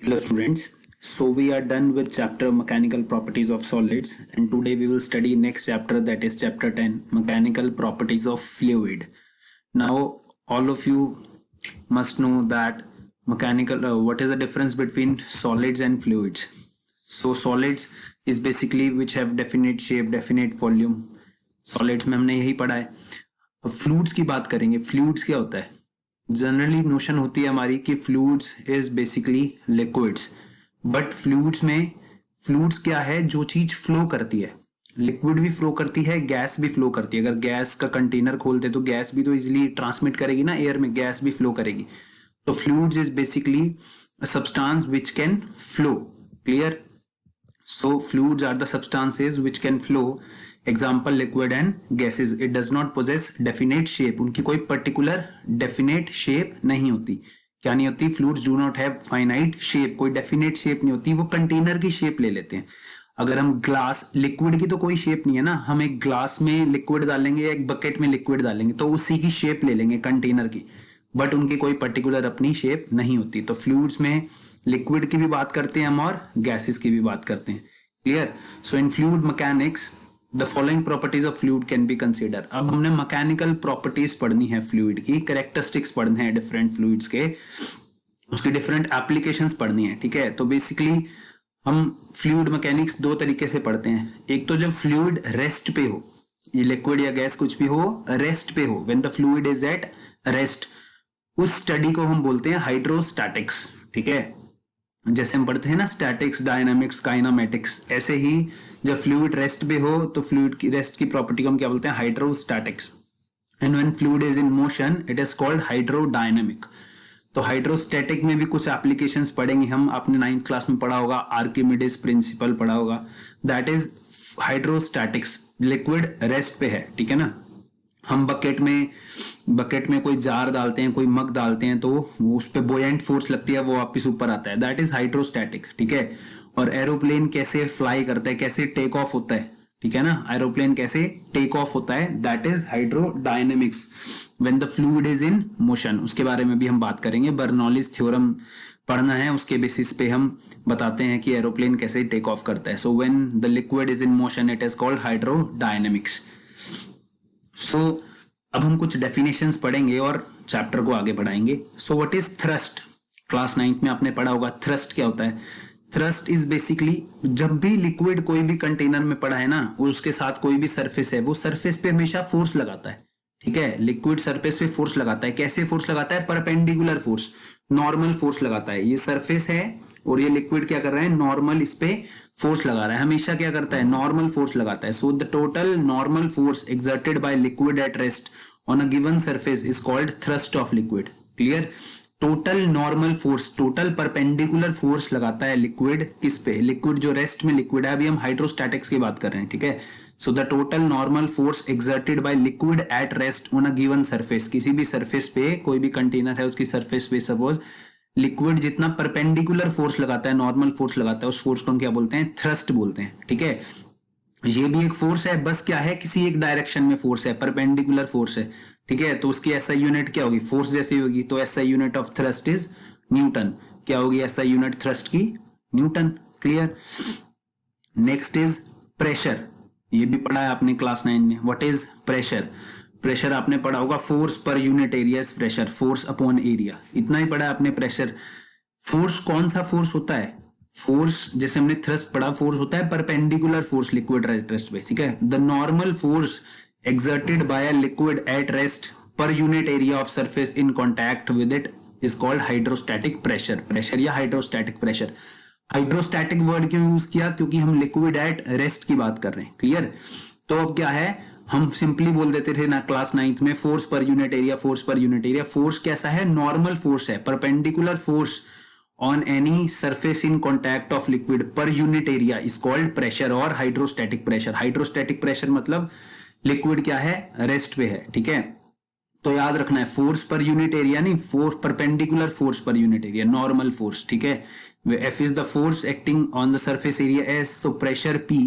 Hello students. So we are done with chapter mechanical properties of solids, and today we will study next chapter, that is chapter 10, mechanical properties of fluid. Now all of you must know that what is the difference between solids and fluids. So solids is basically which have definite shape, definite volume. Solids में हमने यही पढ़ा है. अब fluids की बात करेंगे. Fluids क्या होता है? जनरली नोशन होती है हमारी कि fluids is basically liquids, but fluids क्या है? जो चीज फ्लो करती है. लिक्विड भी फ्लो करती है, गैस भी फ्लो करती है. अगर गैस का कंटेनर खोलते तो गैस भी तो इजिली ट्रांसमिट करेगी ना एयर में, गैस भी फ्लो करेगी. तो fluids is basically substance which can flow. Clear? So fluids are the substances which can flow. Example liquid and gases. It does not possess definite shape. उनकी कोई particular definite shape नहीं होती. क्या नहीं होती? Fluids do not have finite shape. कोई definite shape नहीं होती. वो कंटेनर की शेप ले लेते हैं. अगर हम ग्लास, लिक्विड की तो कोई शेप नहीं है ना. हम एक ग्लास में लिक्विड डालेंगे या एक बकेट में लिक्विड डालेंगे तो उसी की शेप ले लेंगे, कंटेनर की, बट उनकी कोई पर्टिकुलर अपनी शेप नहीं होती. तो फ्लूइड्स में लिक्विड की भी बात करते हैं हम और गैसेस की भी बात करते हैं. Clear? So in fluid mechanics The following properties of fluid can be considered. अब हमने मैकेनिकल प्रॉपर्टीज पढ़नी है फ्लूइड की, कैरेक्टरिस्टिक्स पढ़ने हैं डिफरेंट फ्लूइड्स के, उसकी डिफरेंट एप्लीकेशंस पढ़नी है. ठीक है? तो बेसिकली हम फ्लूइड मैकेनिक्स दो तरीके से पढ़ते हैं. एक तो जब फ्लूइड रेस्ट पे हो, ये लिक्विड या गैस कुछ भी हो, रेस्ट पे हो, when the fluid is at rest, उस स्टडी को हम बोलते हैं हाइड्रोस्टैटिक्स. ठीक है? जैसे हम पढ़ते हैं ना स्टैटिक्स, डायनामिक्स, काइनेमेटिक्स, ऐसे ही जब फ्लूइड रेस्ट पे हो तो फ्लूइड की रेस्ट की प्रॉपर्टी को हम क्या बोलते हैं? Hydrostatics. And when fluid is in motion it is called hydrodynamic. तो हाइड्रोस्टैटिक में भी कुछ एप्लीकेशंस पढ़ेंगे हम. आपने 9th क्लास में पढ़ा होगा, आर्किमिडीज प्रिंसिपल पढ़ा होगा. That is hydrostatics. Liquid rest पे है. ठीक है ना? हम बकेट में कोई जार डालते हैं, कोई मग डालते हैं, तो उस पे बोयेंट फोर्स लगती है, वो वापस ऊपर आता है. That is hydrostatic. ठीक है? और एरोप्लेन कैसे फ्लाई करता है, कैसे टेक ऑफ होता है, ठीक है ना? एरोप्लेन कैसे टेक ऑफ होता है, that is hydrodynamics when the fluid is in motion. उसके बारे में भी हम बात करेंगे. बर्नौलीज थ्योरम पढ़ना है, उसके बेसिस पे हम बताते हैं कि एरोप्लेन कैसे टेक ऑफ करता है. So when the liquid is in motion it is called hydrodynamics. So अब हम कुछ डेफिनेशंस पढ़ेंगे और चैप्टर को आगे बढ़ाएंगे. So what is thrust? Class 9th में आपने पढ़ा होगा थ्रस्ट क्या होता है. थ्रस्ट इज बेसिकली, जब भी लिक्विड कोई भी कंटेनर में पड़ा है ना, उसके साथ कोई भी सरफेस है, वो सरफेस पे हमेशा फोर्स लगाता है. ठीक है? लिक्विड सरफेस पे फोर्स लगाता है. कैसे फोर्स लगाता है? परपेंडिकुलर फोर्स, नॉर्मल फोर्स लगाता है. ये सरफेस है और ये लिक्विड क्या कर रहा है? नॉर्मल इस पे फोर्स लगा रहा है. हमेशा क्या करता है? नॉर्मल फोर्स लगाता है. So the total normal force exerted by liquid at rest on a given surface is called thrust of liquid. Clear? Total normal force, total perpendicular force लगाता है लिक्विड किस पे? लिक्विड जो रेस्ट में liquid है. अभी हम हाइड्रोस्टैटिक्स की बात कर रहे हैं. ठीक है? So the total normal force exerted by liquid at rest on a given surface. किसी भी सरफेस पे, कोई भी कंटेनर है उसकी सरफेस पे सपोज लिक्विड जितना परपेंडिकुलर फोर्स लगाता है, नॉर्मल फोर्स लगाता है, उस फोर्स को हम क्या बोलते हैं? थ्रस्ट बोलते हैं. ठीक है? ये भी एक फोर्स है, बस क्या है? किसी एक डायरेक्शन में फोर्स है, परपेंडिकुलर फोर्स है. ठीक है? तो उसकी एसआई यूनिट क्या होगी? फोर्स जैसी होगी. तो SI unit of thrust is Newton. क्या होगी एसआई यूनिट थ्रस्ट की? Newton. Clear? Next is pressure. ये भी पढ़ा है आपने क्लास 9 में. What is pressure? प्रेशर आपने पढ़ा होगा, force per unit area is pressure, force upon area. इतना ही पढ़ा है आपने प्रेशर. फोर्स कौन सा फोर्स होता है? फोर्स जैसे हमने थ्रस्ट पढ़ा, फोर्स होता है perpendicular force liquid at rest पे. ठीक है? The normal force exerted by a liquid at rest per unit area of surface in contact with it is called hydrostatic pressure. Pressure या hydrostatic pressure. Hydrostatic word क्यों use किया? क्योंकि हम liquid at rest की बात कर रहे हैं. क्लियर? तो अब क्या है, हम सिंपली बोल देते थे ना क्लास 9th में, force per unit area, force per unit area. Force कैसा है? नॉर्मल फोर्स है, perpendicular force on any surface in contact of liquid per unit area is called pressure और हाइड्रोस्टैटिक प्रेशर. हाइड्रोस्टैटिक प्रेशर मतलब liquid क्या है? Rest पे है. ठीक है? तो याद रखना है, फोर्स पर यूनिट एरिया नहीं, force perpendicular force per unit area, normal force. ठीक है? F is the force acting on the surface area S. so pressure P,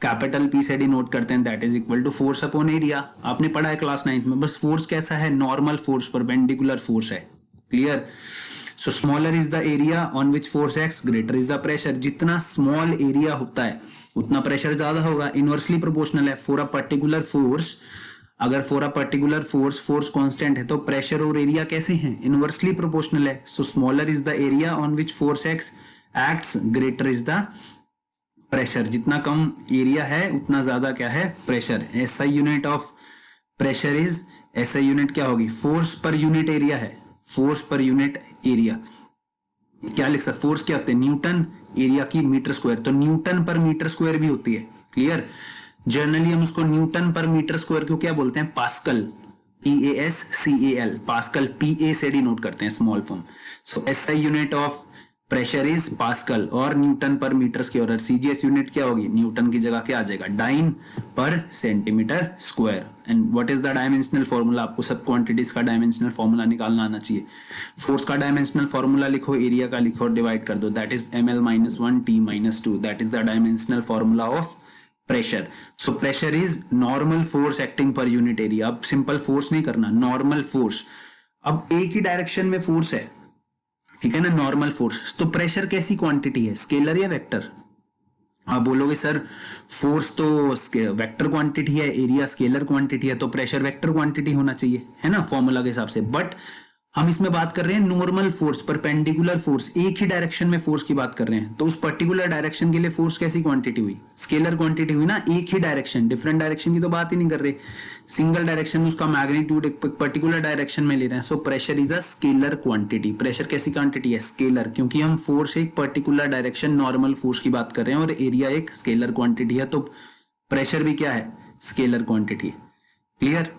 capital P से डिनोट करते हैं, that is equal to force upon area. आपने पढ़ा है class 9th में. बस फोर्स कैसा है? नॉर्मल फोर्स, परपेंडिकुलर फोर्स है. Clear? So smaller is the area on which force acts, greater is the pressure. जितना स्मॉल एरिया होता है उतना प्रेशर ज्यादा होगा, इनवर्सली प्रोपोर्शनल है। फॉर अ पर्टिकुलर फोर्स, अगर for a particular force constant है तो प्रेशर और एरिया कैसे हैं, इनवर्सली प्रोपोर्शनल है। So smaller is the area on which force acts, greater is the pressure. जितना कम एरिया है उतना ज्यादा क्या है, प्रेशर। ऐसा यूनिट ऑफ प्रेशर इज, ऐसा यूनिट क्या होगी, फोर्स पर यूनिट एरिया है, फोर्स पर यूनिट एरिया। क्या लिख सकते, फोर्स क्या होते हैं, न्यूटन, एरिया की मीटर स्क्वायर, तो न्यूटन पर मीटर स्क्वायर भी होती है। क्लियर। जनरली हम उसको न्यूटन पर मीटर स्क्वायर को क्या बोलते हैं, पास्कल, PASCAL, पास्कल, PA से डिनोट करते हैं, small form. So SI unit of pressure is pascal, और न्यूटन पर मीटर स्क्वायर, CGS यूनिट क्या होगी, न्यूटन की जगह क्या आ जाएगा, डाइन पर centimetre square. And what is the dimensional formula, आपको सब क्वांटिटीज का डायमेंशनल फॉर्मूला निकालना आना चाहिए। फोर्स का डायमेंशनल फॉर्मूला लिखो, एरिया का लिखो, डिवाइड कर दो, that is ml-1 t-2, that is the dimensional formula of pressure. So pressure is normal force acting per unit area. अब सिंपल फोर्स नहीं करना, नॉर्मल फोर्स। अब एक ही डायरेक्शन में फोर्स है, ठीक है ना, नॉर्मल फोर्स। तो प्रेशर कैसी क्वांटिटी है, स्केलर या वेक्टर। आप बोलोगे सर फोर्स तो वेक्टर क्वांटिटी है, एरिया स्केलर क्वांटिटी है, तो प्रेशर वेक्टर क्वांटिटी होना चाहिए, है ना, फॉर्मूला के हिसाब से। बट हम इसमें बात कर रहे हैं नॉर्मल फोर्स, परपेंडिकुलर फोर्स, एक ही डायरेक्शन में फोर्स की बात कर रहे हैं। तो उस पर्टिकुलर डायरेक्शन के लिए फोर्स कैसी क्वांटिटी हुई, स्केलर क्वांटिटी हुई ना, एक ही डायरेक्शन, डिफरेंट डायरेक्शन की तो बात ही नहीं कर रहे, सिंगल डायरेक्शन में उसका मैग्नीट्यूड एक पर्टिकुलर डायरेक्शन में ले रहे हैं। सो pressure is a scalar quantity. Pressure कैसी क्वांटिटी है, स्केलर, क्योंकि हम फोर्स एक पर्टिकुलर डायरेक्शन नॉर्मल फोर्स की बात कर रहे हैं और एरिया एक स्केलर क्वांटिटी है, तो प्रेशर भी क्या है, scalar quantity. Clear.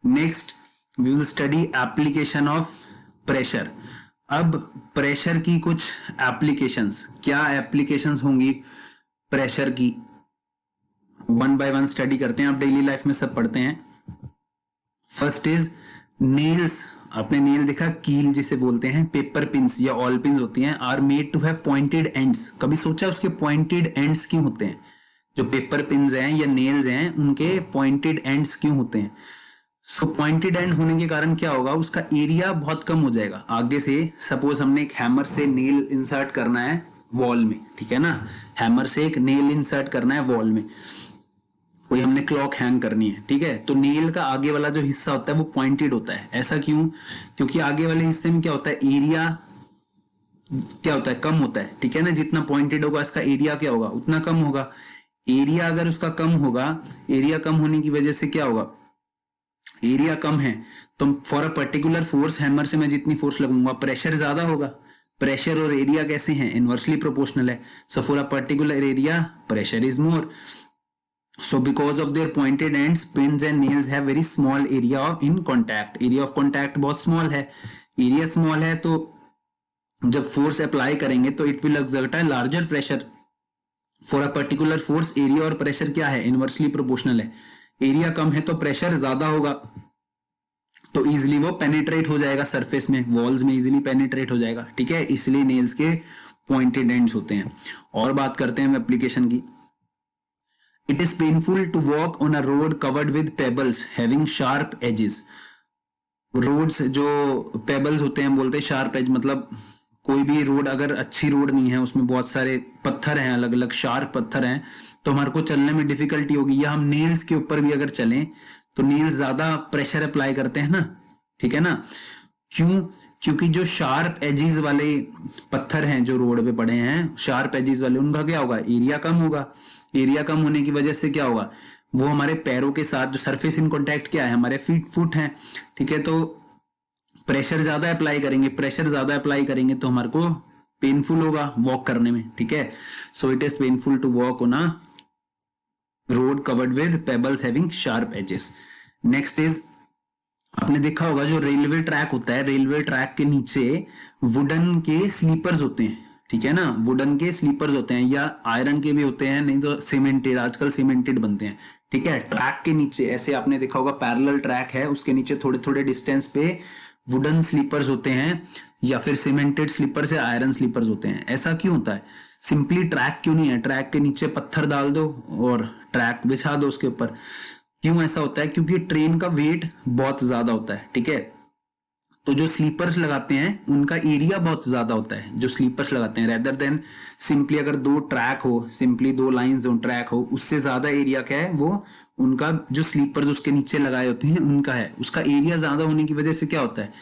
Next we will study application of pressure। अब प्रेशर की कुछ एप्लीकेशंस, क्या एप्लीकेशंस होंगी प्रेशर की, वन बाय वन स्टडी करते हैं। आप डेली लाइफ में सब पढ़ते हैं। First is nails. आपने नेल देखा, कील जिसे बोलते हैं, पेपर पिंस या ऑल पिंस होती हैं, are made to have pointed ends. कभी सोचा उसके पॉइंटेड एंड्स क्यों होते हैं, जो पेपर पिंस हैं या नेल्स हैं उनके पॉइंटेड एंड्स क्यों होते हैं। सो पॉइंटेड एंड होने के कारण क्या होगा, उसका एरिया बहुत कम हो जाएगा। आगे से सपोज हमने एक हैमर से नेल इंसर्ट करना है वॉल में, ठीक है ना, हैमर से एक नेल इंसर्ट करना है वॉल में, कोई हमने क्लॉक हैंग करनी है, ठीक है, तो नेल का आगे वाला जो हिस्सा होता है वो पॉइंटेड होता है। ऐसा क्यों, क्योंकि आगे वाले हिस्से में क्या होता है, एरिया क्या होता है, कम होता है, ठीक है ना। जितना पॉइंटेड होगा इसका एरिया क्या होगा, उतना कम होगा। एरिया अगर उसका कम होगा, एरिया कम होने की वजह से क्या होगा, एरिया कम है तो for a particular force, hammer से मैं जितनी फोर्स लगूंगा प्रेशर ज्यादा होगा। प्रेशर और एरिया कैसे हैं, इनवर्सली प्रोपोर्शनल है। So for a particular area pressure is more. So because of their pointed ends, pins and nails have very small area in contact. Area of contact बहुत small है, area small है, तो जब force apply करेंगे तो it will exert a larger pressure. For a particular force area और pressure क्या है, इनवर्सली प्रोपोर्शनल है। एरिया कम है तो प्रेशर ज्यादा होगा, तो इजिली वो पेनिट्रेट हो जाएगा सरफेस में, वॉल्स में इजिली पेनिट्रेट हो जाएगा, ठीक है, इसलिए नेल्स के पॉइंटेड एंड्स होते हैं। और बात करते हैं एप्लीकेशन की। It is painful to walk on a road covered with pebbles having sharp edges. Roads जो पेबल्स होते हैं, बोलते हैं शार्प एज, मतलब कोई भी रोड अगर अच्छी रोड नहीं है, उसमें बहुत सारे पत्थर हैं, अलग अलग शार्प पत्थर हैं, तो हमारे को चलने में डिफिकल्टी होगी। या हम नेल्स के ऊपर भी अगर चलें तो नेल्स ज्यादा प्रेशर अप्लाई करते हैं ना, ठीक है ना। क्यों, क्योंकि जो शार्प एजेस वाले पत्थर हैं जो रोड पे पड़े हैं, शार्प एजेस वाले, उनका क्या होगा, एरिया कम होगा। एरिया कम होने की वजह से क्या होगा, वो हमारे पैरों के साथ जो सरफेस इन कॉन्टैक्ट क्या है, हमारे फुट है, ठीक है, तो प्रेशर ज्यादा अप्लाई करेंगे, प्रेशर ज्यादा अप्लाई करेंगे तो हमारे को पेनफुल होगा वॉक करने में, ठीक है। So it is painful to walk on a road covered with pebbles having sharp edges. Next is, आपने देखा होगा जो रेलवे ट्रैक होता है, रेलवे ट्रैक के नीचे वुडन के स्लीपर्स होते हैं, ठीक है ना, वुडन के स्लीपर्स होते हैं, या आयरन के भी होते हैं, नहीं तो सीमेंटेड, आजकल सीमेंटेड बनते हैं, ठीक है। ट्रैक के नीचे ऐसे आपने देखा होगा पैरेलल ट्रैक है, उसके नीचे थोड़े थोड़े डिस्टेंस पे वुडन स्लीपर्स होते हैं, या फिर सीमेंटेड स्लीपर्स या आयरन स्लीपर्स होते हैं। ऐसा क्यों होता है, सिंपली ट्रैक क्यों नहीं है, ट्रैक के नीचे पत्थर डाल दो और ट्रैक बिछा दो उसके ऊपर। क्यों ऐसा होता है, क्योंकि ट्रेन का वेट बहुत ज्यादा होता है, ठीक है, तो जो स्लीपर्स लगाते हैं उनका एरिया बहुत ज्यादा होता है, जो स्लीपर्स लगाते हैं, रेदर देन सिंपली अगर दो ट्रैक हो, सिंपली दो लाइंस हो, ट्रैक हो, उससे ज्यादा एरिया क्या है, वो उनका जो स्लीपर्स उसके नीचे लगाए होते हैं उनका है। उसका एरिया ज्यादा होने की वजह से क्या होता है,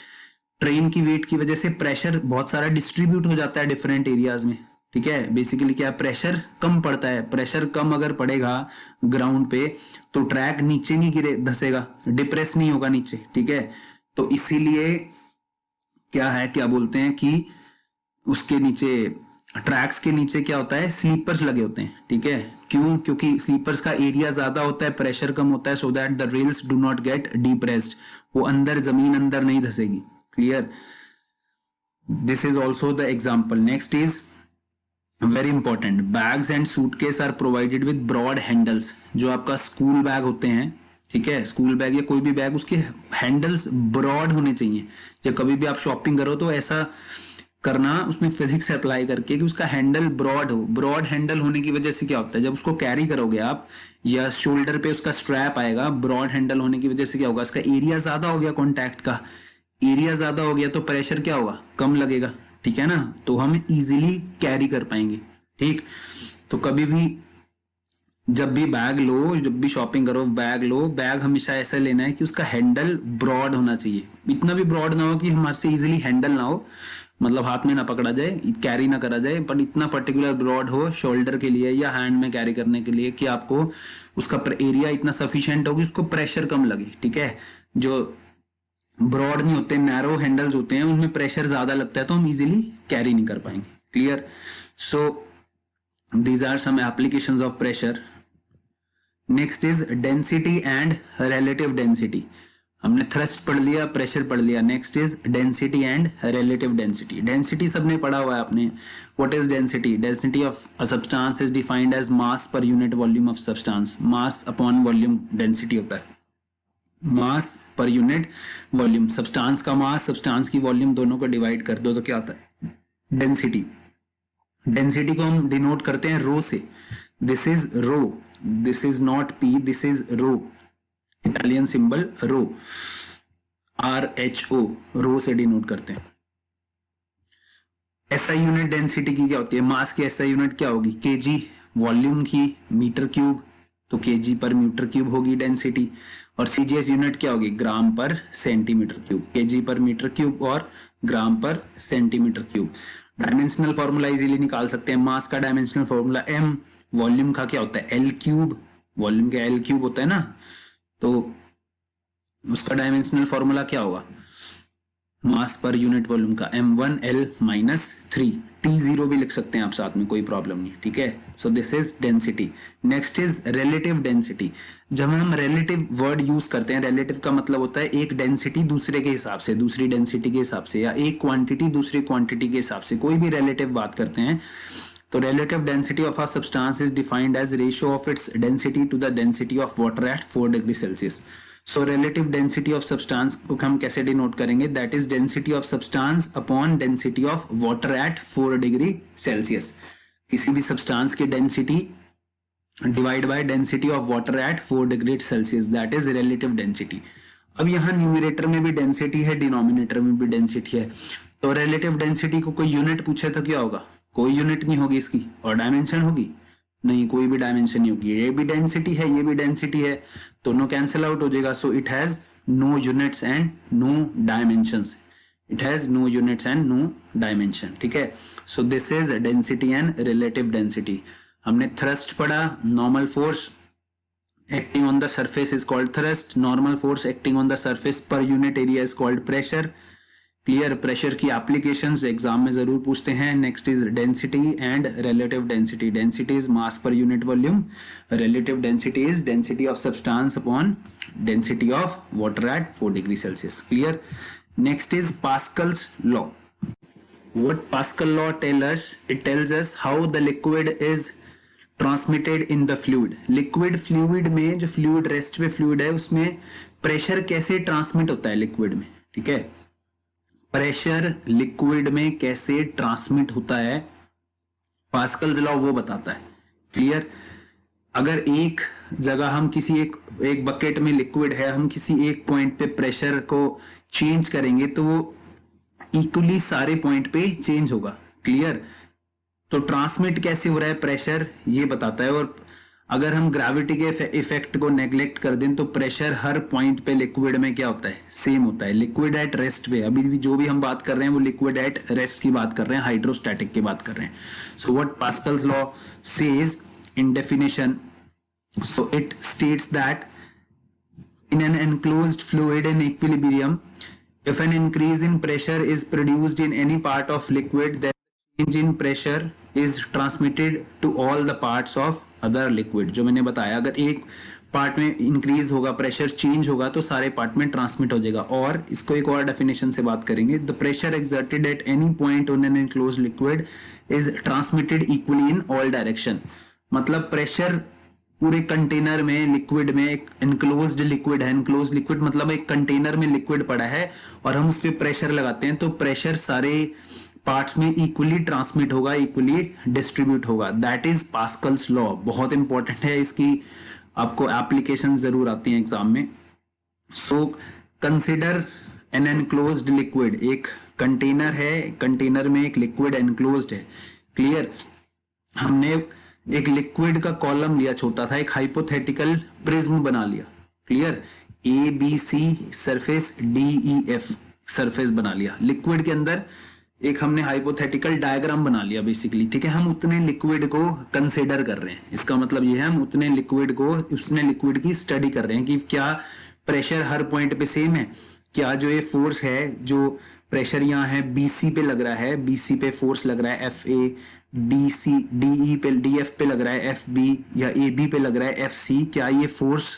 ट्रेन की वेट की वजह से प्रेशर बहुत सारा डिस्ट्रीब्यूट हो जाता है डिफरेंट एरियाज में। ठीक है, बेसिकली क्या, प्रेशर कम पड़ता है। प्रेशर कम अगर पड़ेगा ग्राउंड पे तो ट्रैक नीचे नहीं गिरे धसेगा, डिप्रेस नहीं होगा नीचे। ठीक है, तो इसीलिए क्या है, क्या बोलते हैं कि उसके नीचे, ट्रैक्स के नीचे क्या होता है, स्लीपर्स लगे होते हैं। ठीक है, क्यों, क्योंकि स्लीपर्स का एरिया ज्यादा होता है, प्रेशर कम होता है, so that the rails do not get depressed, वो अंदर, जमीन अंदर नहीं धसेगी। Clear, this is also the example. Next is very important, bags and suitcase are provided with broad handles. जो आपका स्कूल बैग होते हैं, ठीक है, स्कूल बैग या कोई भी बैग, उसके हैंडल्स ब्रॉड होने चाहिए। या कभी भी आप शॉपिंग करो तो ऐसा करना, उसमें फिजिक्स अप्लाई करके, कि उसका हैंडल ब्रॉड हो। ब्रॉड हैंडल होने की वजह से क्या होता है, जब उसको कैरी करोगे आप या शोल्डर पे उसका स्ट्रैप आएगा, ब्रॉड हैंडल होने की वजह से क्या होगा, उसका एरिया ज्यादा हो गया, कॉन्टैक्ट का एरिया ज्यादा हो गया, तो प्रेशर क्या होगा, कम लगेगा। ठीक है ना, तो हम इजीली कैरी कर पाएंगे। ठीक, तो कभी भी जब भी बैग लो, जब भी शॉपिंग करो, बैग लो, बैग हमेशा ऐसा लेना है कि उसका हैंडल ब्रॉड होना चाहिए। इतना भी ब्रॉड ना हो कि हमारे से इजीली हैंडल ना हो, मतलब हाथ में ना पकड़ा जाए, कैरी ना करा जाए, पर इतना पर्टिकुलर ब्रॉड हो शोल्डर के लिए या हैंड में कैरी करने के लिए कि आपको उसका एरिया इतना सफिशिएंट हो कि उसको प्रेशर कम लगे। ठीक है, जो ब्रॉड नहीं होते, नैरो हैंडल्स होते हैं, उनमें प्रेशर ज्यादा लगता है, तो हम इजीली कैरी नहीं कर पाएंगे। Clear, so these are some applications of pressure. Next is density and relative density. हमने थ्रस्ट पढ़ लिया, प्रेशर पढ़ लिया। Next is density and relative density. Density सबने पढ़ा हुआ है आपने। What is density? Density of a substance is defined as mass per unit volume of substance. Mass upon volume density होता है, मास पर यूनिट वॉल्यूम। सब्सटेंस का मास, substance की volume, दोनों को डिवाइड कर दो तो क्या आता है, डेंसिटी। डेंसिटी को हम डिनोट करते हैं रो से। This is rho, this is not pi, this is rho, Italian symbol rho, RHO, rho से डिनोट करते हैं। एसआई यूनिट डेंसिटी की क्या होती है, मास की एसआई यूनिट क्या होगी, केजी। वॉल्यूम की मीटर क्यूब, तो केजी पर मीटर क्यूब होगी डेंसिटी। और सीजीएस यूनिट क्या होगी, ग्राम पर सेंटीमीटर क्यूब। केजी पर मीटर क्यूब और ग्राम पर centimetre cube. Dimensional formula easily निकाल सकते हैं। मास का डायमेंशनल फॉर्मूला m, वॉल्यूम का क्या होता है, L क्यूब। वॉल्यूम का L क्यूब होता है ना, तो उसका डायमेंशनल फॉर्मूला क्या होगा, मास पर यूनिट वॉल्यूम का m1L-3। T0 भी लिख सकते हैं आप साथ में, कोई प्रॉब्लम नहीं। ठीक है, so this is density. Next is relative density. जब हम रिलेटिव वर्ड यूज करते हैं, रिलेटिव का मतलब होता है एक डेंसिटी दूसरे के हिसाब से, दूसरी डेंसिटी के हिसाब से, या एक क्वांटिटी दूसरी क्वांटिटी के हिसाब से, कोई भी रिलेटिव बात करते हैं तो relative density of a substance is defined as ratio of its density to the density of water at 4 degree Celsius. So relative density of substance को हम कैसे डिनोट करेंगे, that is density of substance upon density of water at 4 degree Celsius. किसी भी substance की density divide by density of water at 4 degree Celsius, that is relative density. अब यहाँ numerator में भी डेंसिटी है, डिनोमिनेटर में भी डेंसिटी है, तो रिलेटिव डेंसिटी को कोई यूनिट पूछे तो क्या होगा, कोई यूनिट नहीं होगी इसकी। और डायमेंशन होगी, नहीं, कोई भी डायमेंशन नहीं होगी। ये भी डेंसिटी है, ये भी डेंसिटी है, दोनों कैंसिल आउट हो जाएगा। So it has no units and no dimensions. It has no units and no dimension. ठीक है, so this is density and relative density. हमने थ्रस्ट पढ़ा, normal force acting on the surface is called thrust, normal force acting on the surface per unit area is called pressure. Clear, pressure की applications exam में जरूर पूछते हैं। Next is density and relative density. Density is mass per unit volume, relative density is density of substance upon density of water at 4 degree Celsius. Clear, next is Pascal's law. What Pascal law tell us, it tells us how the liquid is transmitted in the fluid. Liquid fluid में, जो fluid rest में fluid है, उसमें pressure कैसे transmit होता है liquid में। ठीक है, प्रेशर लिक्विड में कैसे ट्रांसमिट होता है, पास्कल्स लॉ वो बताता है। क्लियर, अगर एक जगह हम किसी एक बकेट में लिक्विड है, हम किसी एक पॉइंट पे प्रेशर को चेंज करेंगे तो वो इक्वली सारे पॉइंट पे चेंज होगा। क्लियर? तो ट्रांसमिट कैसे हो रहा है प्रेशर ये बताता है। और अगर हम ग्रेविटी के इफेक्ट को नेग्लेक्ट कर दें तो प्रेशर हर पॉइंट पे लिक्विड में क्या होता है, सेम होता है। लिक्विड एट रेस्ट पे, अभी भी जो भी हम बात कर रहे हैं वो लिक्विड एट रेस्ट की बात कर रहे हैं, हाइड्रोस्टैटिक की बात कर रहे हैं। So what Pascal's law says in definition, so it states that in an enclosed fluid in equilibrium, if an increase in pressure is produced in any part of liquid, then change in pressure is transmitted to all the parts of other liquid। जो मैंने बताया, अगर एक part में increase होगा, pressure change होगा तो सारे पार्ट में ट्रांसमिट हो जाएगा। और इसको एक और डेफिनेशन से बात करेंगे, the pressure exerted at any point on an enclosed liquid is transmitted equally in all direction. मतलब प्रेशर पूरे कंटेनर में, लिक्विड में, एक एनक्लोज्ड लिक्विड है, एनक्लोज्ड लिक्विड मतलब एक कंटेनर में लिक्विड पड़ा है और हम उस पर प्रेशर लगाते हैं तो प्रेशर सारे पार्ट्स में इक्वली ट्रांसमिट होगा, इक्वली डिस्ट्रीब्यूट होगा। That is Pascal's law. बहुत इंपॉर्टेंट है, इसकी आपको एप्लीकेशन जरूर आती है एग्जाम में। So consider an enclosed liquid, एक कंटेनर है, कंटेनर में एक लिक्विड एनक्लोज्ड है। क्लियर? हमने एक लिक्विड का कॉलम लिया छोटा सा, एक हाइपोथेटिकल प्रिज्म बना लिया। Clear? A B C surface, D E F surface बना लिया। लिक्विड के अंदर एक हमने हाइपोथेटिकल डायग्राम बना लिया बेसिकली। ठीक है, हम उतने लिक्विड को कंसिडर कर रहे हैं, इसका मतलब ये है हम उतने लिक्विड को, उसने लिक्विड की स्टडी कर रहे हैं कि क्या प्रेशर हर पॉइंट पे सेम है, क्या जो ये फोर्स है, जो प्रेशर यहाँ है बीसी पे लग रहा है, बीसी पे फोर्स लग रहा है F A, D C D E पे, डी एफ पे लग रहा है एफ बी, या ए बी पे लग रहा है एफ सी, क्या ये फोर्स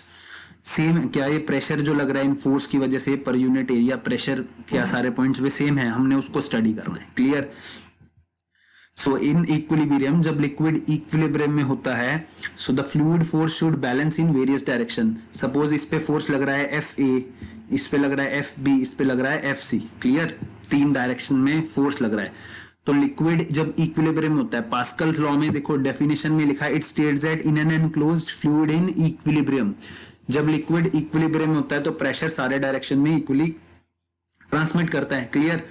सेम, क्या ये प्रेशर जो लग रहा है इन फोर्स की वजह से पर यूनिट एरिया प्रेशर क्या सारे पॉइंट्स पे सेम है, हमने उसको स्टडी करना है। क्लियर? सो इन इक्विलिब्रियम, जब लिक्विड इक्विलिब्रियम में होता है, so the fluid force should balance in various direction. Suppose इस पे फोर्स लग रहा है एफ ए, इस पे लग रहा है एफ बी, इस पे लग रहा है एफ सी। क्लियर? तीन डायरेक्शन में फोर्स लग रहा है। तो लिक्विड जब इक्विलिब्रियम होता है, पास्कल्स लॉ में देखो डेफिनेशन में लिखा है, it states that in an enclosed fluid in equilibrium, जब लिक्विड इक्विलिब्रियम होता है तो प्रेशर सारे डायरेक्शन में इक्वली ट्रांसमिट करता है। Clear?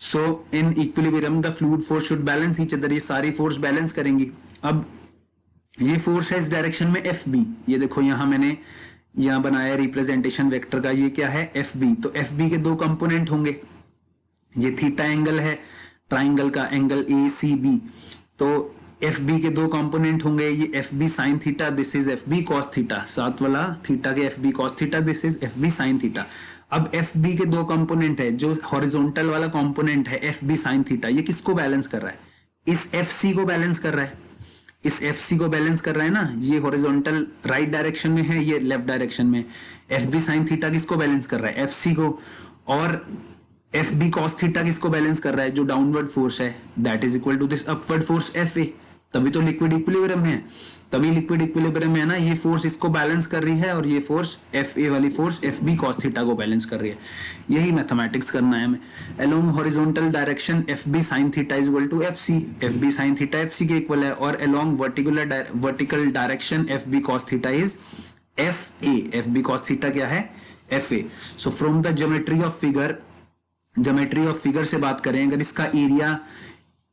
So in equilibrium the fluid force should balance each other, ये सारी फोर्स बैलेंस करेंगी। अब ये फोर्स है इस डायरेक्शन में एफ बी, ये देखो यहां मैंने यहां बनाया रिप्रेजेंटेशन वेक्टर का, ये क्या है एफ बी। तो एफ बी के दो कंपोनेंट होंगे, ये थीटा एंगल है, ट्राइंगल का एंगल ए सी बी, तो एफ बी के दो कंपोनेंट होंगे, ये F B sine theta, this is F B cos theta, साथ वाला थीटा के F B cos theta, this is F B sine theta. अब एफ बी के दो कंपोनेंट है, जो हॉरिजॉन्टल वाला कंपोनेंट है एफ बी साइन थीटा, ये किसको बैलेंस कर रहा है, इस एफ सी को बैलेंस कर रहा है, इस एफ सी को बैलेंस कर रहा है ना। ये हॉरिजॉन्टल राइट डायरेक्शन में है, ये लेफ्ट डायरेक्शन में। एफ बी साइन थीटा किसको बैलेंस कर रहा है, एफ सी को। और एफ बी कॉस थीटा किसको बैलेंस कर रहा है, जो डाउनवर्ड फोर्स है, that is equal to this upward force F A. तभी तो लिक्विड इक्विलिब्रियम है, तभी लिक्विड इक्विलिब्रियम है ना, ये फोर्स इसको बैलेंस कर रही है और ये फोर्स एफ ए वाली force F B cos theta को बैलेंस कर रही है। यही मैथमेटिक्स करना है हमें। Along horizontal direction F B sine theta is equal to F C, F B sine theta F C के इक्वल है। और along vertical direction F B cos theta is F A, F B cos theta क्या है, F A. So from the geometry of figure, geometry of figure से बात करें, अगर इसका एरिया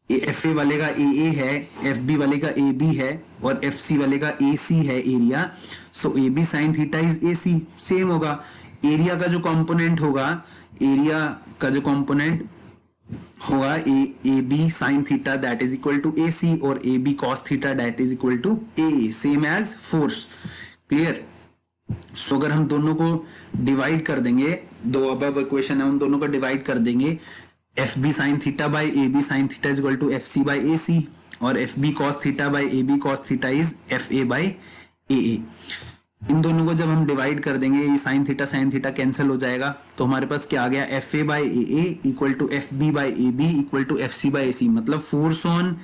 एफ ए वाले का ए है, एफ बी वाले का ए बी है और एफ सी वाले का ए सी है area, so A B sine theta is A C, same होगा। एरिया का जो कंपोनेंट होगा, एरिया का जो कंपोनेंट होगा A B sine theta that is equal to A C, और A B cos theta that is equal to A, same as force. Clear? So अगर हम दोनों को डिवाइड कर देंगे, दो अबव इक्वेशन है उन दोनों को डिवाइड कर देंगे, F B sine theta by A B sine theta is equal to F C by A C, और F B cos theta by A B cos theta is F A by A A. इन दोनों को जब हम divide कर देंगे, ये sine theta cancel हो जाएगा, तो हमारे पास क्या आ गया, F A by A A equal to F B by A B equal to F C by A C. मतलब फोर्स ऑन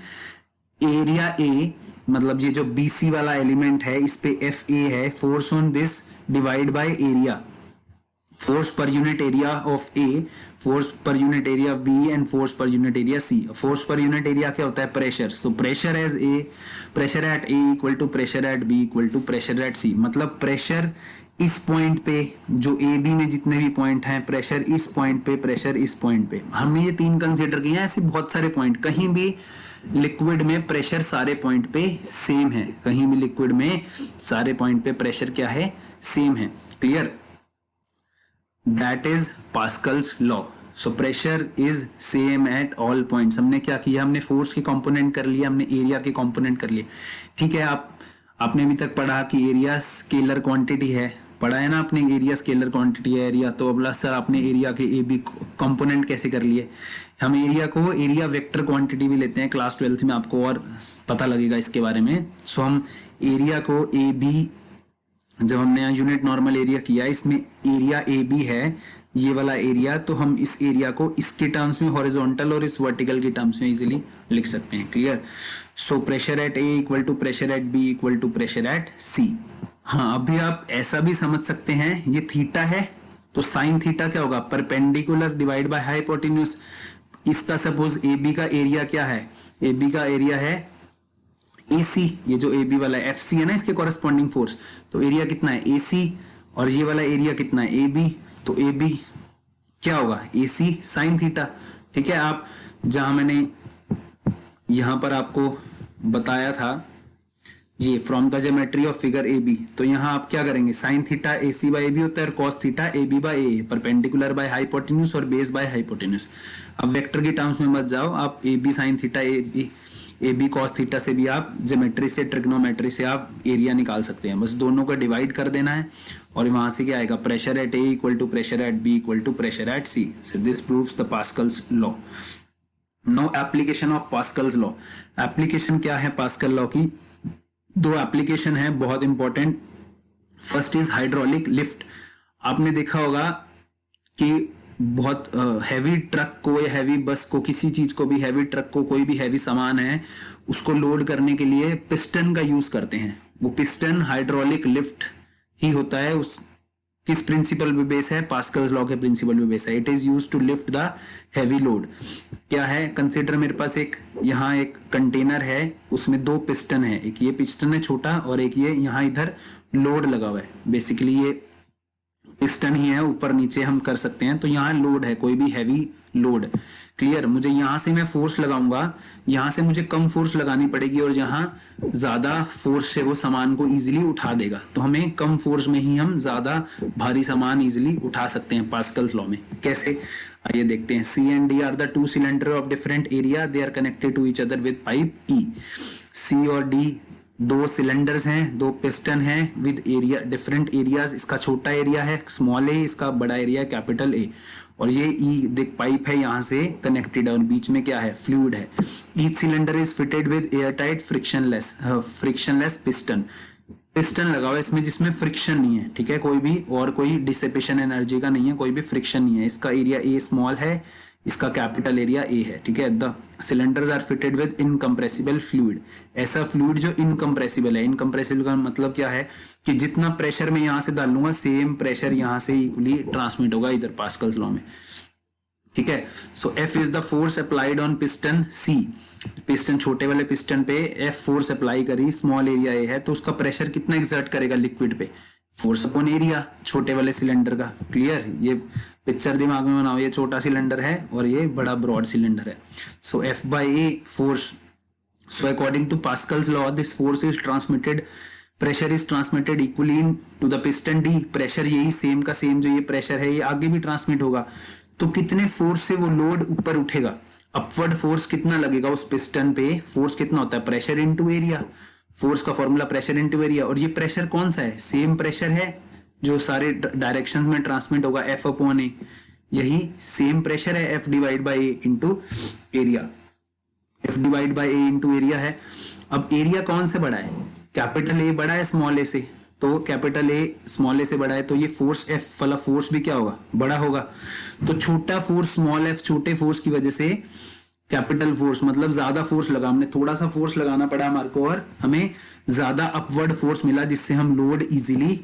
एरिया ए, मतलब ये जो बी सी वाला एलिमेंट है इस पे एफ ए है, force on this divide by area, force per unit area of A, force per unit area B and force per unit area C. Force per unit area क्या होता है, pressure. So pressure as A, pressure at A equal to pressure at B equal to pressure at C. मतलब pressure इस point पे जो A B में जितने भी पॉइंट हैं, प्रेशर इस पॉइंट पे, प्रेशर इस पॉइंट पे, हमने ये 3 कंसीडर किए हैं। ऐसे बहुत सारे पॉइंट, कहीं भी लिक्विड में प्रेशर सारे पॉइंट पे सेम है, कहीं भी लिक्विड में सारे पॉइंट पे प्रेशर क्या है, सेम है। Clear? That is Pascal's law. So pressure is same at all points. हमने क्या किया, हमने फोर्स के कंपोनेंट कर लिया, हमने एरिया के कंपोनेंट कर लिए। ठीक है, आपने अभी तक पढ़ा कि एरिया स्केलर क्वांटिटी है, पढ़ा है ना आपने, एरिया स्केलर क्वांटिटी है एरिया। तो अगला सर आपने एरिया के ए बी कंपोनेंट कैसे कर लिए। हम एरिया को एरिया वेक्टर क्वांटिटी भी लेते हैं, क्लास 12 में आपको और पता लगेगा इसके बारे में। सो हम एरिया को ए बी, जब हमने यहाँ यूनिट नॉर्मल एरिया किया, इसमें एरिया ए बी है ये वाला एरिया, तो हम इस एरिया को इसके टर्म्स में हॉरिजॉन्टल और इस वर्टिकल के टर्म्स में इजीली लिख सकते हैं। Clear? So pressure at A equal to pressure at B equal to pressure at C. हाँ, अभी आप ऐसा भी समझ सकते हैं, ये थीटा है तो साइन थीटा क्या होगा, परपेंडिकुलर डिवाइड बाय हाइपोटेन्यूज। इसका सपोज ए बी का एरिया क्या है, ए बी का एरिया है AC, ये जो AB वाला है FC है ना, इसके कॉरेस्पॉन्डिंग फोर्स, तो एरिया कितना है AC, और ये वाला एरिया कितना है AB, तो AB क्या होगा AC साइन थीटा। ठीक है, आप जहां मैंने यहां पर आपको बताया था ये from the geometry of figure AB, तो यहां आप क्या करेंगे, sine theta AC by AB होता है और cos theta AB by A, perpendicular by hypotenuse और बेस बाय हाइपोटेन्यूज। अब वेक्टर के टर्म्स में मत जाओ, आप AB sine theta AB cos theta से भी आप ज्योमेट्री से, ट्रिग्नोमेट्री से आप एरिया निकाल सकते हैं। बस दोनों को डिवाइड कर देना है और वहां से क्या आएगा, pressure at A equal to pressure at B equal to pressure at C। So this proves the Pascal's law. No application of Pascal's law. Application क्या है पास्कल लॉ की, 2 एप्लीकेशन है बहुत important. First is hydraulic lift. आपने देखा होगा कि बहुत हैवी ट्रक को या हैवी बस को, किसी चीज को भी, हैवी ट्रक को, कोई भी हैवी सामान है उसको लोड करने के लिए पिस्टन का यूज करते हैं। वो पिस्टन हाइड्रोलिक लिफ्ट ही होता है। उस किस प्रिंसिपल पे बेस है, पास्कल्स लॉ के प्रिंसिपल पे बेस है। It is used to lift the heavy load. क्या है, कंसीडर मेरे पास एक यहाँ एक कंटेनर है, उसमें 2 पिस्टन है, एक ये पिस्टन है छोटा और एक ये यहाँ इधर लोड लगा हुआ है। बेसिकली ये पिस्टन ही है, ऊपर नीचे हम कर सकते हैं। तो यहाँ लोड है, कोई भी हैवी लोड। क्लियर? मुझे यहां से मैं फोर्स लगाऊंगा, यहां से मुझे कम फोर्स लगानी पड़ेगी और जहां ज्यादा फोर्स से वो सामान को इजीली उठा देगा, तो हमें कम फोर्स में ही हम ज्यादा भारी सामान इजीली उठा सकते हैं पास्कल्स लॉ में। कैसे, आइए देखते हैं। C and D are the 2 cylinder of different area, they are connected to each other with pipe E। C और D 2 सिलेंडर्स हैं, 2 पिस्टन हैं विद एरिया, डिफरेंट एरियाज। इसका छोटा एरिया है स्मॉल ए, इसका बड़ा एरिया है कैपिटल ए, और ये ई देख पाइप है यहाँ से कनेक्टेड है और बीच में क्या है, फ्लूइड है। Each cylinder is fitted with air tight frictionless piston. Piston लगा हुआ है इसमें जिसमें फ्रिक्शन नहीं है। ठीक है, कोई भी और कोई डिसिपेशन एनर्जी का नहीं है, कोई भी फ्रिक्शन नहीं है। इसका एरिया ए स्मॉल है, इसका कैपिटल एरिया ए है। ठीक है, the cylinders are fitted with incompressible fluid. ऐसा फ्लूइड जो इनकम्प्रेसिबल है। इनकम्प्रेसिबल का मतलब क्या है कि जितना प्रेशर मैं यहां से डालूंगा सेम प्रेशर यहां से इक्वली ट्रांसमिट होगा इधर पास्कल्स लॉ में। ठीक है, so F is the force applied on piston C। Piston छोटे वाले पिस्टन पे F फोर्स अप्लाई करी, स्मॉल एरिया ए है, तो उसका प्रेशर कितना एक्सर्ट करेगा लिक्विड पे, फोर्स अपॉन एरिया छोटे वाले सिलेंडर का। क्लियर? ये पिक्चर दिमाग में बनाओ, ये छोटा सिलेंडर है और ये बड़ा ब्रॉड सिलेंडर है। So F by A force. So according to Pascal's law this force is transmitted, pressure is transmitted equally to the piston D। Pressure यही सेम का सेम जो ये प्रेशर है ये आगे भी ट्रांसमिट होगा। तो कितने फोर्स से वो लोड ऊपर उठेगा, अपवर्ड फोर्स कितना लगेगा उस पिस्टन पे, फोर्स कितना होता है, प्रेशर इनटू एरिया। फोर्स का फॉर्मूला प्रेशर इनटू एरिया, और ये प्रेशर कौन सा है, सेम प्रेशर है जो सारे डायरेक्शंस में ट्रांसमिट होगा, F अपॉन A। यही सेम प्रेशर है, F divide by A into area. F divide by A into area है। अब एरिया कौन से बड़ा है, कैपिटल A बड़ा है स्मॉल a से, तो कैपिटल A स्मॉल a से बड़ा है, तो ये फोर्स F वाला फोर्स भी क्या होगा, बड़ा होगा। तो छोटा फोर्स स्मॉल f, छोटे फोर्स की वजह से कैपिटल फोर्स, मतलब ज्यादा फोर्स लगा, हमने थोड़ा सा फोर्स लगाना पड़ा हमारे को और हमें ज्यादा अपवर्ड फोर्स मिला, जिससे हम लोड इजीली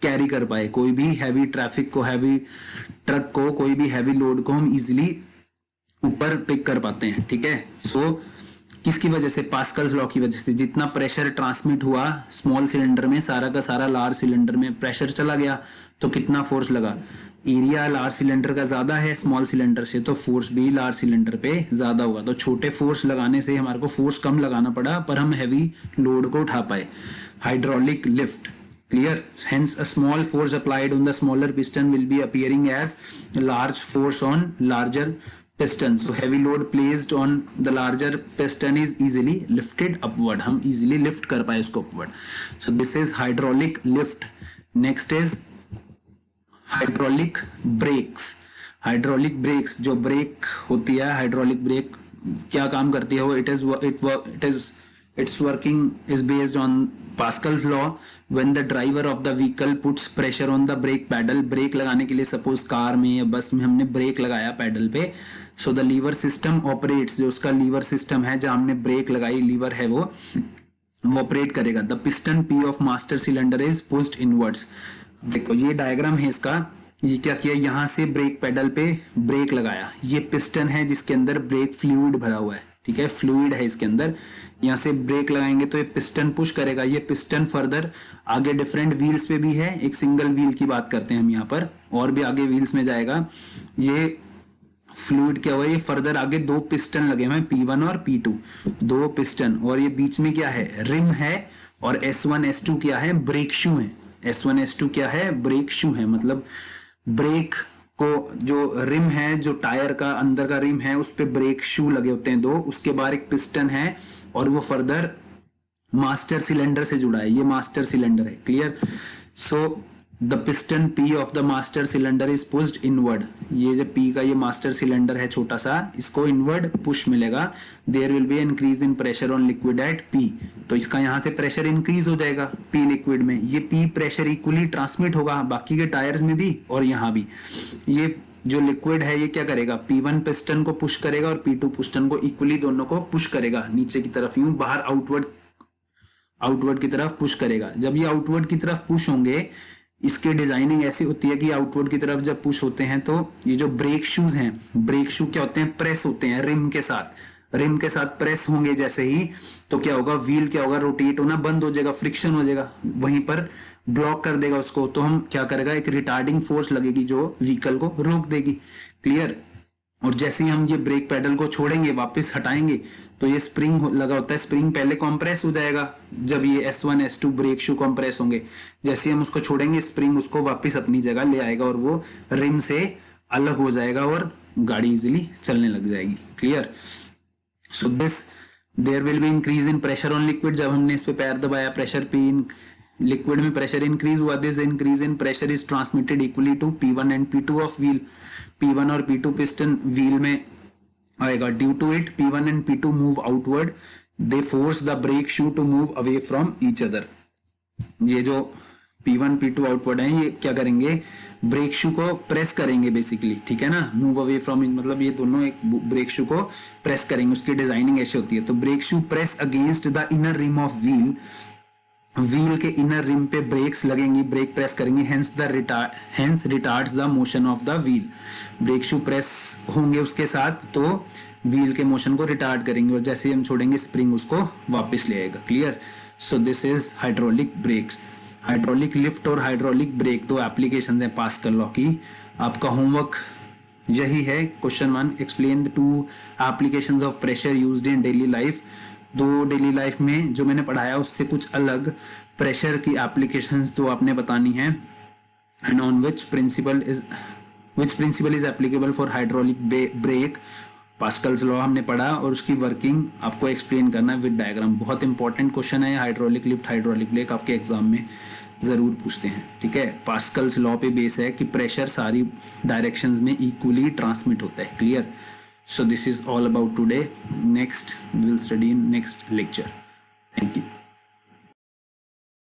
कैरी कर पाए। कोई भी हैवी ट्रैफिक को, हैवी ट्रक को, कोई भी हैवी लोड को हम इजीली ऊपर पिक कर पाते हैं। ठीक है, सो किसकी वजह से? पास्कल्स लॉ की वजह से। जितना प्रेशर ट्रांसमिट हुआ स्मॉल सिलेंडर में, सारा का सारा लार्ज सिलेंडर में प्रेशर चला गया, तो कितना फोर्स लगा? एरिया लार्ज सिलेंडर का ज्यादा है स्मॉल सिलेंडर से, तो फोर्स भी लार्ज सिलेंडर पे ज्यादा होगा। तो छोटे फोर्स लगाने से हमारे को फोर्स कम लगाना पड़ा, पर हम हैवी लोड को उठा पाए। Hydraulic lift, clear? Hence a small force applied on the smaller piston will be appearing as large force on larger piston. So heavy load placed on the larger piston is easily lifted upward. हम easily lift कर पाए इसको upward. So this is hydraulic lift. Next is hydraulic brakes. Hydraulic brakes, जो break होती है, hydraulic brake क्या काम करती है वो? Its working is based on Pascal's law. When the driver of the vehicle puts pressure on the brake pedal, brake लगाने के लिए सपोज कार में या बस में हमने ब्रेक लगाया पैडल पे, so the lever system operates, जो उसका लीवर सिस्टम है जहां हमने ब्रेक लगाई, लीवर है वो ऑपरेट करेगा। The piston P of master cylinder is pushed inwards. देखो ये डायग्राम है इसका, ये क्या किया, यहां से ब्रेक पेडल पे ब्रेक लगाया, ये पिस्टन है जिसके अंदर ब्रेक फ्लूइड भरा हुआ है, ठीक है, फ्लूइड है इसके अंदर। यहां से ब्रेक लगाएंगे तो ये पिस्टन पुश करेगा, ये पिस्टन फर्दर आगे डिफरेंट व्हील्स पे भी है, एक सिंगल व्हील की बात करते हैं हम यहाँ पर, और भी आगे व्हील्स में जाएगा। ये फ्लूइड क्या हुआ, ये फर्दर आगे दो पिस्टन लगे हुए हैं, P1 और P2, दो पिस्टन, और ये बीच में क्या है, रिम है, और S1 S2 क्या है, ब्रेक शू है। S1 S2 क्या है, ब्रेक शू है, मतलब ब्रेक को जो रिम है, जो टायर का अंदर का रिम है, उस पे ब्रेक शू लगे होते हैं दो, उसके बाहर एक पिस्टन है, और वो फर्दर मास्टर सिलेंडर से जुड़ा है, ये मास्टर सिलेंडर है, clear? So the piston P of the master cylinder is pushed inward. ये जो P का ये मास्टर सिलेंडर है छोटा सा, इसको इनवर्ड पुश मिलेगा। There will be increase in pressure on liquid at P, तो इसका यहाँ से प्रेशर इंक्रीज हो जाएगा P लिक्विड में। ये P प्रेशर इक्वली ट्रांसमिट होगा बाकी के टायर्स में भी और यहाँ भी। ये जो लिक्विड है ये क्या करेगा, P1 पिस्टन को पुश करेगा और P2 पिस्टन को इक्वली दोनों को पुश करेगा नीचे की तरफ, यूं बाहर आउटवर्ड की तरफ पुश करेगा। जब ये आउटवर्ड की तरफ पुश होंगे, इसकी डिजाइनिंग ऐसी होती है कि आउटवर्ड की तरफ जब पुश होते हैं तो ये जो ब्रेक शूज हैं, ब्रेक शू क्या होते हैं, प्रेस होते हैं रिम के साथ प्रेस होंगे जैसे ही, तो क्या होगा, व्हील क्या होगा, रोटेट होना बंद हो जाएगा, फ्रिक्शन हो जाएगा, वहीं पर ब्लॉक कर देगा उसको। तो हम क्या करेगा, एक रिटार्डिंग फोर्स लगेगी जो व्हीकल को रोक देगी, क्लियर? और जैसे ही हम ये ब्रेक पेडल को छोड़ेंगे, वापस हटाएंगे, तो ये स्प्रिंग लगा होता है, स्प्रिंग पहले कंप्रेस हो जाएगा जब ये S1 S2 brake shoe compress होंगे। जैसे ही हम उसको छोड़ेंगे, स्प्रिंग उसको वापस अपनी जगह ले आएगा और वो रिम से अलग हो जाएगा और गाड़ी इजीली चलने लग जाएगी, clear? So this there will be increase in pressure on liquid. जब हमने इस पे पैर दबाया, प्रेशर लिक्विड में प्रेशर इंक्रीज हुआ। This increase in pressure is transmitted equally to P1 and P2 of wheel. P1 और P2 पिस्टन व्हील में आएगा। Due to it P1 and P2 move outward, they force the brake shoe to move away from each other. ये जो P1 P2 outward है, ये क्या करेंगे, brake shoe को प्रेस करेंगे बेसिकली, ठीक है ना, मूव अवे फ्रॉम, मतलब ये दोनों एक ब्रेक शू को प्रेस करेंगे। उसकी डिजाइनिंग ऐसी होती है। तो brake shoe press against the inner rim of wheel, wheel के इनर रिम पे ब्रेक्स लगेंगी, ब्रेक प्रेस करेंगे, hence retards the motion of the wheel. Brake shoe press होंगे उसके साथ तो व्हील के मोशन को रिटार्ड करेंगे, और जैसे ही हम छोड़ेंगे स्प्रिंग उसको वापस ले आएगा, clear? So this is hydraulic breaks. Hydraulic lift और हाइड्रोलिक ब्रेक दो एप्लीकेशंस हैं पास्कल लॉ की। आपका होमवर्क यही है। Question 1, explain the 2 applications of pressure used in daily life. दो डेली लाइफ में जो मैंने पढ़ाया उससे कुछ अलग प्रेशर की एप्लीकेशंस तो आपने बतानी है, and on which principle is applicable for hydraulic brake. Pascal's law हमने पढ़ा और उसकी वर्किंग आपको एक्सप्लेन करना है विद डायग्राम। बहुत इंपॉर्टेंट क्वेश्चन है, हाइड्रोलिक लिफ्ट हाइड्रोलिक ब्रेक आपके एग्जाम में जरूर पूछते हैं, ठीक है? पास्कल्स लॉ पे बेस है कि प्रेशर सारी डायरेक्शंस में इक्वली ट्रांसमिट होता है, clear? So this is all about today. Next we will study in next lecture. Thank you.